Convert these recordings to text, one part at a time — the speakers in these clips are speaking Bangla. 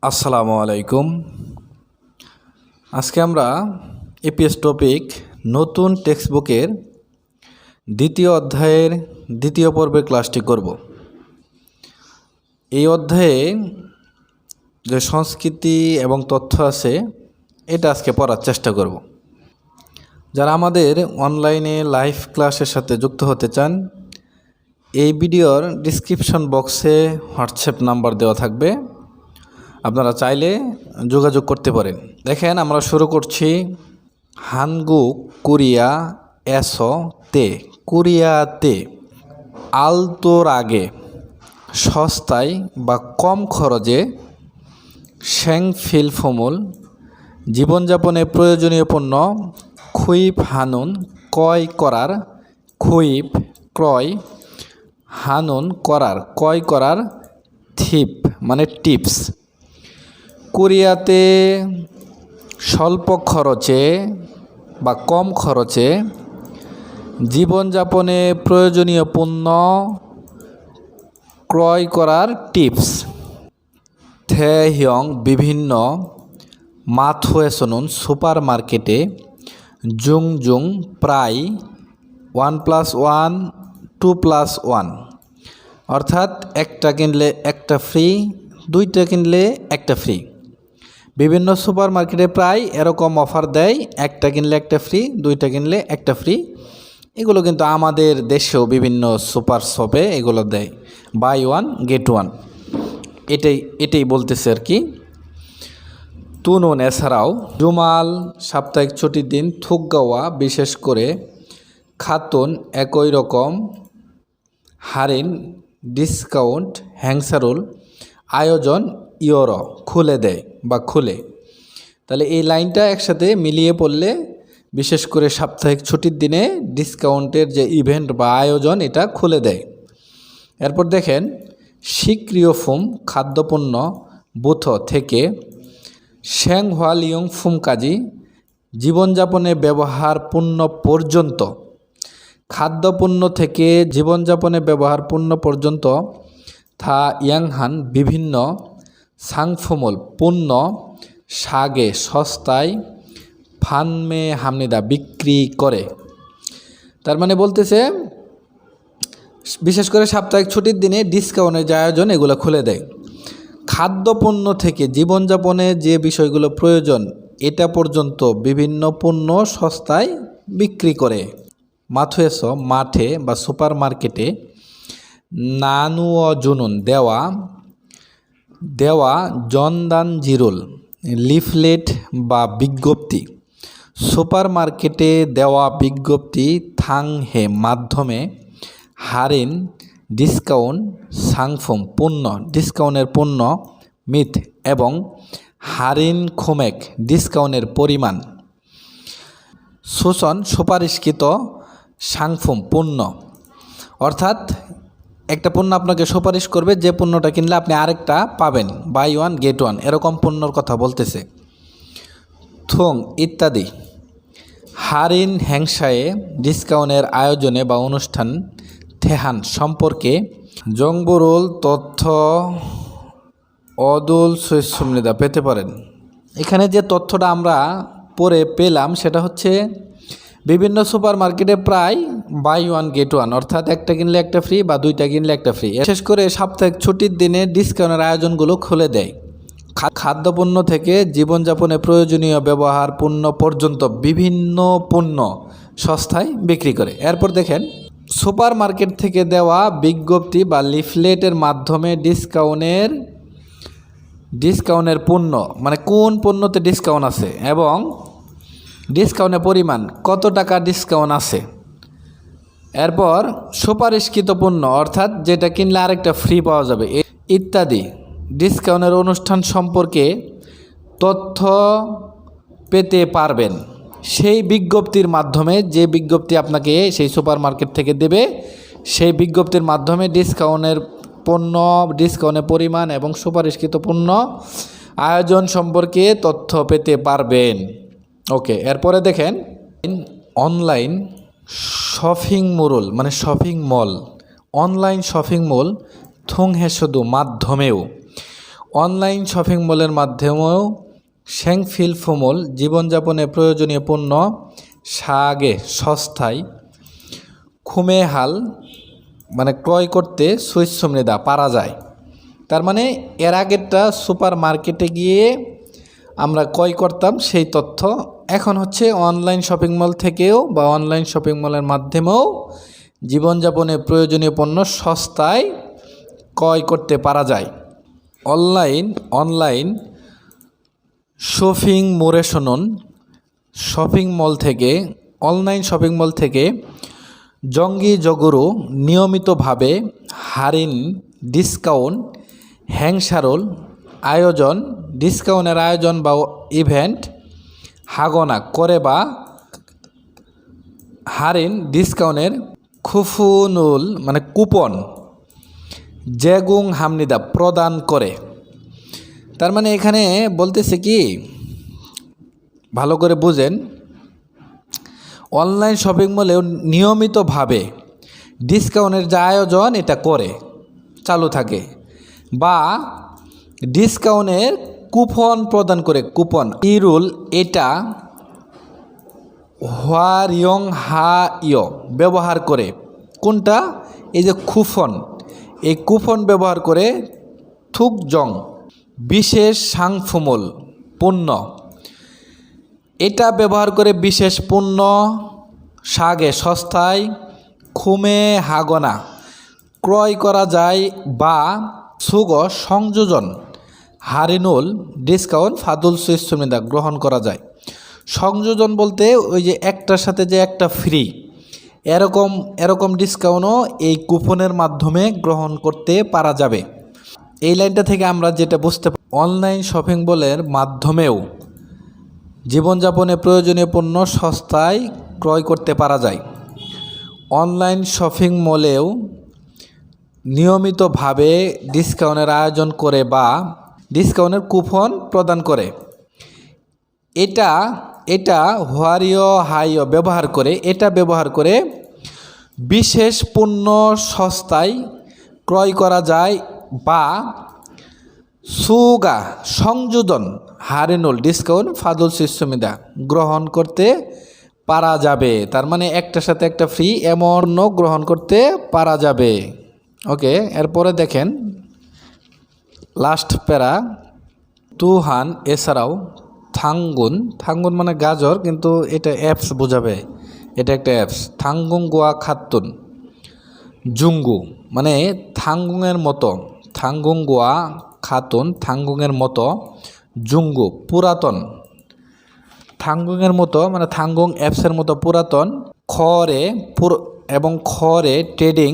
আসসালামু আলাইকুম। আজকে আমরা এপিএস টপিক নতুন টেক্সট বুকের দ্বিতীয় অধ্যায়ের দ্বিতীয় পর্বের ক্লাসটি করব। এই অধ্যায়ে যে সংস্কৃতি এবং তথ্য আছে এটা আজকে পড়ার চেষ্টা করব। যারা আমাদের অনলাইনে লাইভ ক্লাসের সাথে যুক্ত হতে চান, এই ভিডিওর ডিসক্রিপশন বক্সে হোয়াটসঅ্যাপ নাম্বার দেওয়া থাকবে, আপনারা চাইলে যোগাযোগ করতে পারেন। দেখেন, আমরা শুরু করছি হানগুক কোরিয়া তে। কোরিয়াতে আলতোর আগে সস্তায় বা কম খরচে 생필품을 জীবনযাপনে প্রয়োজনীয় পণ্য 구입하는 ক্রয় হানুন করার ক্রয় করার টিপ মানে টিপস। কোরিয়াতে স্বল্প খরচে বা কম খরচে জীবনযাপনে প্রয়োজনীয় পণ্য ক্রয় করার টিপস। 대형 বিভিন্ন 마트에서는 সুপারমার্কেটে জুং প্রায় 1+1 2+1 অর্থাৎ একটা কিনলে একটা ফ্রি, দুইটা কিনলে একটা ফ্রি। বিভিন্ন সুপারমার্কেটে প্রায় এরকম অফার দেয়, একটা কিনলে একটা ফ্রি, দুইটা কিনলে একটা ফ্রি। এগুলো কিন্তু আমাদের দেশেও বিভিন্ন সুপার শপে এগুলো দেয়, বাই ওয়ান গেট ওয়ান। এটাই বলতেছে আর কি। তুনুন এছাড়াও জুমাল সাপ্তাহিক ছুটির দিন থুকগাওয়া বিশেষ করে খাতুন একই রকম হারিন ডিসকাউন্ট হ্যাংসারুল আয়োজন ইউরো খুলে দেয় বা খুলে। তাহলে এই লাইনটা একসাথে মিলিয়ে পড়লে বিশেষ করে সাপ্তাহিক ছুটির দিনে ডিসকাউন্টের যে ইভেন্ট বা আয়োজন এটা খুলে দেয়। এরপর দেখেন শিক্রিয়ফুম খাদ্যপণ্য বুথ থেকে 생활용품 কাজী জীবনযাপনে ব্যবহার পণ্য পর্যন্ত। খাদ্যপণ্য থেকে জীবনযাপনে ব্যবহার পণ্য পর্যন্ত থা ইয়াংহান বিভিন্ন সাংফমল পণ্য সাগে সস্তায় ফানমে হামনিদা বিক্রি করে। তার মানে বলতেছে বিশেষ করে সাপ্তাহিক ছুটির দিনে ডিসকাউন্টের যে আয়োজন এগুলো খুলে দেয়। খাদ্যপণ্য থেকে জীবনযাপনে যে বিষয়গুলো প্রয়োজন এটা পর্যন্ত বিভিন্ন পণ্য সস্তায় বিক্রি করে। মাথুয়েস মাঠে বা সুপার মার্কেটে নানুয় জুনুন দেওয়া জনদান জিরুল লিফলেট বা বিজ্ঞপ্তি। সুপার মার্কেটে দেওয়া বিজ্ঞপ্তি থাং হে মাধ্যমে হারিন ডিসকাউন্ট সাংফম পণ্য ডিসকাউন্টের পণ্য মিথ এবং হারিন খোমেক ডিসকাউন্টের পরিমাণ শোষণ সুপারিশকৃত সাংফম পণ্য। অর্থাৎ একটা পণ্য আপনাকে সুপারিশ করবে, যে পণ্যটা কিনলে আপনি আরেকটা পাবেন, বাই ওয়ান গেট ওয়ান, এরকম পণ্যর কথা বলতেছে। থুং ইত্যাদি। হারিন হ্যাংসায়ে ডিসকাউন্টের আয়োজনে বা অনুষ্ঠান থেহান সম্পর্কে জংবরুল তথ্য অদুল সুইসুমনিদা পেতে পারেন। এখানে যে তথ্যটা আমরা পরে পেলাম সেটা হচ্ছে বিভিন্ন সুপার মার্কেটে প্রায় বাই ওয়ান গেট ওয়ান অর্থাৎ একটা কিনলে একটা ফ্রি বা দুইটা কিনলে একটা ফ্রি। বিশেষ করে সাপ্তাহিক ছুটির দিনে ডিসকাউন্টের আয়োজনগুলো খুলে দেয়। খাদ্যপণ্য থেকে জীবনযাপনে প্রয়োজনীয় ব্যবহার পণ্য পর্যন্ত বিভিন্ন পণ্য সস্তায় বিক্রি করে। এরপর দেখেন সুপার মার্কেট থেকে দেওয়া বিজ্ঞপ্তি বা লিফলেটের মাধ্যমে ডিসকাউন্টের পণ্য মানে কোন পণ্যতে ডিসকাউন্ট আছে এবং ডিসকাউন্টের পরিমাণ কত টাকা ডিসকাউন্ট আছে। এরপর সুপারিশকৃত পণ্য অর্থাৎ যেটা কিনলে আরেকটা ফ্রি পাওয়া যাবে ইত্যাদি ডিসকাউন্টের অনুষ্ঠান সম্পর্কে তথ্য পেতে পারবেন সেই বিজ্ঞপ্তির মাধ্যমে। যে বিজ্ঞপ্তি আপনাকে সেই সুপার মার্কেট থেকে দেবে সেই বিজ্ঞপ্তির মাধ্যমে ডিসকাউন্টের পণ্য, ডিসকাউন্টের পরিমাণ এবং সুপারিশকৃত পণ্য আয়োজন সম্পর্কে তথ্য পেতে পারবেন। ওকে, এরপরে দেখেন অনলাইন শপিং মল মানে shopping mall, online shopping mall থুংহে শুধু মাধ্যমেও অনলাইন শপিং মলের মাধ্যমেও শেংফিল ফুমল জীবনযাপনে প্রয়োজনীয় পণ্য সাগে সস্তায় খুমে হাল মানে ক্রয় করতে সুইসমৃদা পারা যায়। তার মানে এর আগেরটা সুপার মার্কেটে গিয়ে আমরা ক্রয় করতাম সেই তথ্য, এখন হচ্ছে অনলাইন শপিং মল থেকেও বা অনলাইন শপিং মলের মাধ্যমেও জীবনযাপনে প্রয়োজনীয় পণ্য সস্তায় ক্রয় করতে পারা যায়। অনলাইন শপিং মোরে শুনুন শপিং মল থেকে অনলাইন শপিং মল থেকে জঙ্গি জগরু নিয়মিতভাবে হারিন ডিসকাউন্ট হ্যাংসারল আয়োজন ডিসকাউন্টের আয়োজন বা ইভেন্ট হাগনা করে বা হারিন ডিসকাউন্টের খুফুনুল মানে কুপন জেগুং হামনিদা প্রদান করে। তার মানে এখানে বলতেছে কি, ভালো করে বুঝেন, অনলাইন শপিং মলেও নিয়মিতভাবে ডিসকাউন্টের যে আয়োজন এটা করে চালু থাকে বা ডিসকাউন্টের কুপন প্রদান করে। কুপন ইরুল এটা হোয়ারিয়ং হা ইয় ব্যবহার করে। কোনটা? এই যে কুপন, এই কুপন ব্যবহার করে থুকজং বিশেষ সাংফুমল পণ্য, এটা ব্যবহার করে বিশেষ পণ্য সাগে সস্তায় খুমে হাগনা ক্রয় করা যায় বা সুগ সংযোজন হারিনুল ডিসকাউন্ট ফাদুল সুইসমৃদা গ্রহণ করা যায়। সংযোজন বলতে ওই যে একটার সাথে যে একটা ফ্রি, এরকম ডিসকাউন্টও এই কুপনের মাধ্যমে গ্রহণ করতে পারা যাবে। এই লাইনটা থেকে আমরা যেটা বুঝতে পারি, অনলাইন শপিং মলের মাধ্যমেও জীবনযাপনে প্রয়োজনীয় পণ্য সস্তায় ক্রয় করতে পারা যায়। অনলাইন শপিং মলেও নিয়মিতভাবে ডিসকাউন্টের আয়োজন করে বা ডিসকাউন্টের কুপন প্রদান করে। এটা হোয়ারিও হাইও ব্যবহার করে, এটা ব্যবহার করে বিশেষ পণ্য সস্তায় ক্রয় করা যায় বা সুগা সংযোজন হারিনুল ডিসকাউন্ট ফাদুল সুইসমৃদা গ্রহণ করতে পারা যাবে। তার মানে একটার সাথে একটা ফ্রি এমন গ্রহণ করতে পারা যাবে। ওকে, এরপরে দেখেন লাস্ট প্যারা তুহান এছাড়াও থাঙ্গুন মানে গাজর, কিন্তু এটা অ্যাপস বোঝাবে, এটা একটা অ্যাপস। থাঙ্গুং গোয়া খাতুন জুঙ্গু মানে থাঙ্গুংয়ের মতো, থাঙ্গুং গোয়া খাতুন থাঙ্গুংয়ের মতো জুঙ্গু পুরাতন, থাঙ্গুংয়ের মতো মানে থাঙ্গুং অ্যাপসের মতো পুরাতন খরে ট্রেডিং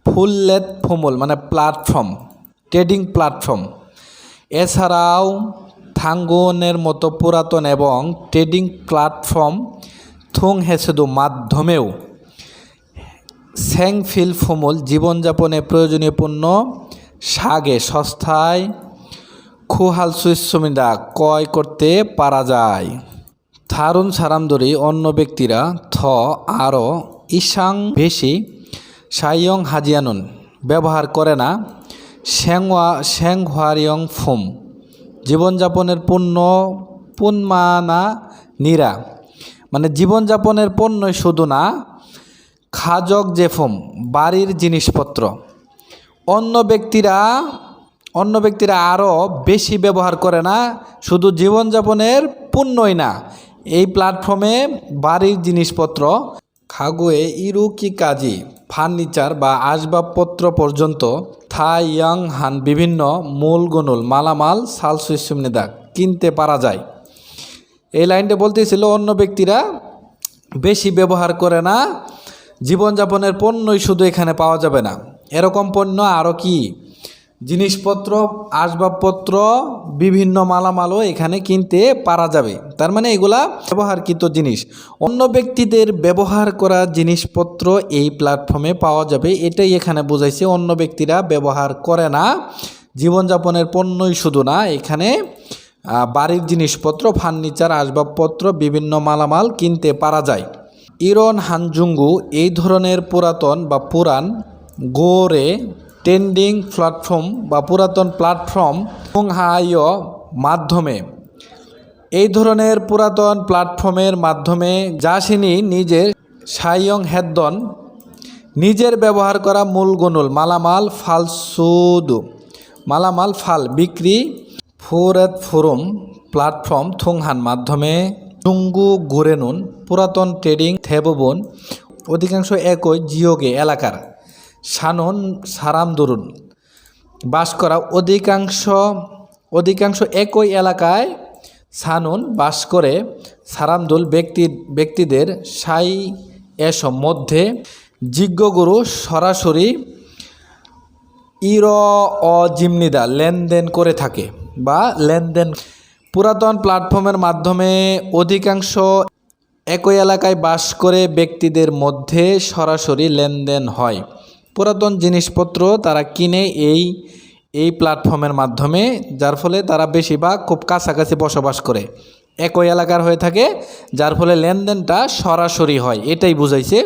ফুললেট ফুমুল মানে প্ল্যাটফর্ম, ট্রেডিং প্ল্যাটফর্ম। এছাড়াও থাঙ্গুনের মতো পুরাতন এবং ট্রেডিং প্ল্যাটফর্ম থুং হেসেদু মাধ্যমেও শেংফিল ফুমুল জীবনযাপনে প্রয়োজনীয় পণ্য সাগে সস্তায় খুহাল সুইসমৃদা ক্রয় করতে পারা যায়। থারুন সারামদরি অন্য ব্যক্তিরা আরও ইসাং বেশি সাইয়ং হাজিয়ানুন ব্যবহার করে না শেংহোয়ারিয়ং ফুম জীবনযাপনের পণ্য পুনমানা নিরা মানে জীবনযাপনের পণ্যই শুধু না, খাজক জেফুম বাড়ির জিনিসপত্র অন্য ব্যক্তিরা আরও বেশি ব্যবহার করে না, শুধু জীবনযাপনের পণ্যই না, এই প্ল্যাটফর্মে বাড়ির জিনিসপত্র খাগুয়ে ইরুকি কাজি ফার্নিচার বা আসবাবপত্র পর্যন্ত থাইয়াং হান বিভিন্ন মূলগুনুল মালামাল সাল সুইসমৃদা কিনতে পারা যায়। এই লাইনটা বলতেছিল অন্য ব্যক্তিরা বেশি ব্যবহার করে না, জীবনযাপনের পণ্যই শুধু এখানে পাওয়া যাবে না, এরকম পণ্য আরও কি জিনিসপত্র আসবাবপত্র বিভিন্ন মালামালও এখানে কিনতে পারা যাবে। তার মানে এগুলা ব্যবহারকৃত জিনিস, অন্য ব্যক্তিদের ব্যবহার করা জিনিসপত্র এই প্ল্যাটফর্মে পাওয়া যাবে, এটাই এখানে বোঝাইছে। অন্য ব্যক্তিরা ব্যবহার করে না, জীবনযাপনের পণ্যই শুধু না, এখানে বাড়ির জিনিসপত্র ফার্নিচার আসবাবপত্র বিভিন্ন মালামাল কিনতে পারা যায়। ইরন হানজুঙ্গু এই ধরনের পুরাতন বা পুরান গোরে ট্রেন্ডিং প্ল্যাটফর্ম বা পুরাতন প্ল্যাটফর্ম থুংহায় মাধ্যমে এই ধরনের পুরাতন প্ল্যাটফর্মের মাধ্যমে যাসিনী নিজের সায়ং হেদ্দন নিজের ব্যবহার করা মূলগুণুল মালামাল ফালসুদু মালামাল ফাল বিক্রি ফুরেত ফুরুম প্ল্যাটফর্ম থুংহান মাধ্যমে জুঙ্গু গুরেনুন পুরাতন ট্রেডিং থেবুবন অধিকাংশ একই জিওগে এলাকার সানন সারামদুরুন বাস করা অধিকাংশ একই এলাকায় সানুন বাস করে সারামদুল ব্যক্তিদের সাই এসব মধ্যে জিজ্ঞগুরু সরাসরি জিমনিদা লেনদেন করে থাকে বা লেনদেন পুরাতন প্ল্যাটফর্মের মাধ্যমে অধিকাংশ একই এলাকায় বাস করে ব্যক্তিদের মধ্যে সরাসরি লেনদেন হয়। পুরাতন জিনিসপত্র তারা কিনে এই প্ল্যাটফর্মের মাধ্যমে, যার ফলে তারা বেশিরভাগ খুব কাছাকাছি বসবাস করে, একই এলাকার হয়ে থাকে, যার ফলে লেনদেনটা সরাসরি হয়, এটাই বুঝাইছে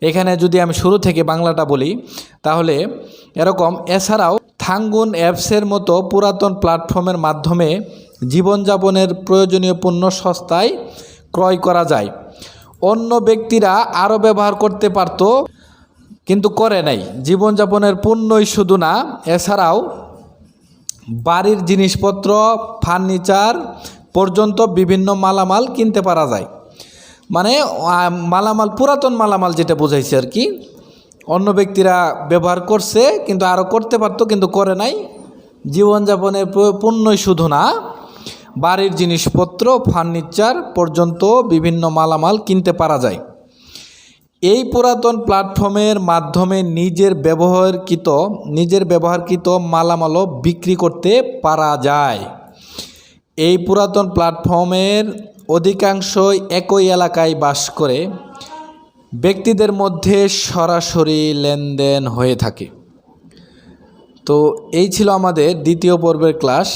এখানে। যদি আমি শুরু থেকে বাংলাটা বলি তাহলে এরকম, এছাড়াও থাঙ্গুন অ্যাপসের মতো পুরাতন প্ল্যাটফর্মের মাধ্যমে জীবনযাপনের প্রয়োজনীয় পণ্য সস্তায় ক্রয় করা যায়। অন্য ব্যক্তিরা আরও ব্যবহার করতে পারত কিন্তু করে নাই। জীবনযাপনের পণ্যই শুধু না, এছাড়াও বাড়ির জিনিসপত্র, ফার্নিচার পর্যন্ত বিভিন্ন মালামাল কিনতে পারা যায়। মানে মালামাল, পুরাতন মালামাল যেটা বোঝাইছে আর কি, অন্য ব্যক্তিরা ব্যবহার করছে কিন্তু আরও করতে পারতো কিন্তু করে নাই। জীবনযাপনের পণ্যই শুধু না, বাড়ির জিনিসপত্র, ফার্নিচার পর্যন্ত বিভিন্ন মালামাল কিনতে পারা যায়। এই পুরাতন প্ল্যাটফর্মের মাধ্যমে নিজের ব্যবহারকৃত মালামালও বিক্রি করতে পারা যায়। এই পুরাতন প্ল্যাটফর্মের অধিকাংশই একই এলাকায় বাস করে ব্যক্তিদের মধ্যে সরাসরি লেনদেন হয়ে থাকে। তো এই ছিল আমাদের দ্বিতীয় পর্বের ক্লাস।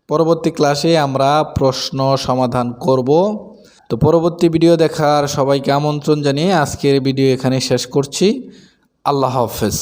পরবর্তী ক্লাসে আমরা প্রশ্ন সমাধান করব। তো পরবর্তী ভিডিও দেখার সবাইকে আমন্ত্রণ জানিয়ে আজকের ভিডিও এখানে শেষ করছি। আল্লাহ হাফেজ।